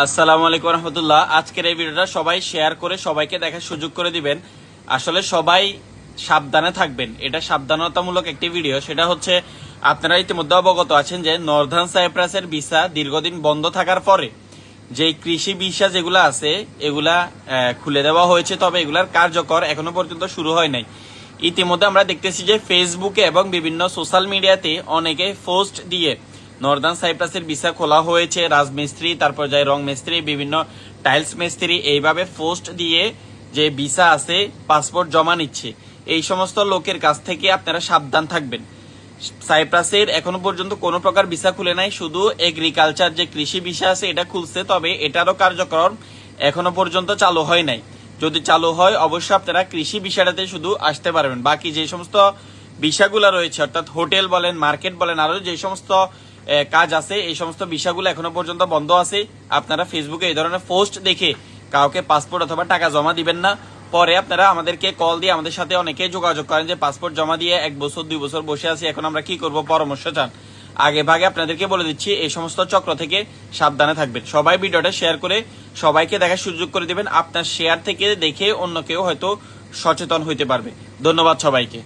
আসসালামু আলাইকুম রহমতুল্লাহ। আজকের এই ভিডিওটা সবাই শেয়ার করে সবাইকে দেখার সুযোগ করে দিবেন। আসলে সবাই সাবধানে থাকবেন, এটা সাবধানতামূলক একটি ভিডিও। সেটা হচ্ছে, আপনারা ইতিমধ্যে অবগত আছেন যে নর্দার্ন সাইপ্রাসের ভিসা দীর্ঘদিন বন্ধ থাকার পরে যে কৃষি ভিসা যেগুলো আছে এগুলা খুলে দেওয়া হয়েছে, তবে এগুলার কার্যকর এখনো পর্যন্ত শুরু হয় নাই। ইতিমধ্যে আমরা দেখতেছি যে ফেসবুকে এবং বিভিন্ন সোশ্যাল মিডিয়াতে অনেকে পোস্ট দিয়ে নর্দার্ন সাইপ্রাসের ভিসা খোলা হয়েছে, রাজমিস্ত্রি, তারপর যায় রং মিস্ত্রি, বিভিন্ন টাইলস মিস্ত্রি, এইভাবে পোস্ট দিয়ে যে ভিসা আছে পাসপোর্ট জমা নিচ্ছে। এই সমস্ত লোকের কাছ থেকে আপনারা সাবধান থাকবেন। সাইপ্রাসের এখনো পর্যন্ত কোনো প্রকার ভিসা খুলে নাই, শুধু এগ্রিকালচার যে কৃষি ভিসা আছে এটা খুলছে, তবে এটারও কার্যক্রম এখনো পর্যন্ত চালু হয় নাই। যদি চালু হয় অবশ্যই আপনারা কৃষি ভিসাটাতে শুধু আসতে পারবেন। বাকি যে সমস্ত ভিসাগুলো রয়েছে, অর্থাৎ হোটেল বলেন, মার্কেট বলেন, আরো যে সমস্ত কাজ আছে, এই সমস্ত ভিসাগুলো এখনো পর্যন্ত বন্ধ আছে। আপনারা ফেসবুকে এই ধরনের পোস্ট দেখে কাউকে পাসপোর্ট অথবা টাকা জমা দিবেন না। পরে আপনারা আমাদেরকে কল দিয়ে আমাদের সাথে অনেকে যোগাযোগ করেন যে পাসপোর্ট জমা দিয়ে 1 বছর 2 বছর বসে আছি, এখন আমরা কি করব, পরামর্শ চান। আগে ভাগে আপনাদেরকে বলে দিচ্ছি, এই সমস্ত চক্র থেকে সাবধানে থাকবেন। সবাই ভিডিওটা শেয়ার করে সবাইকে দেখার সুযোগ করে দিবেন। আপনার শেয়ার থেকে দেখে অন্য কেউ হয়তো সচেতন হইতে পারবে। ধন্যবাদ সবাইকে।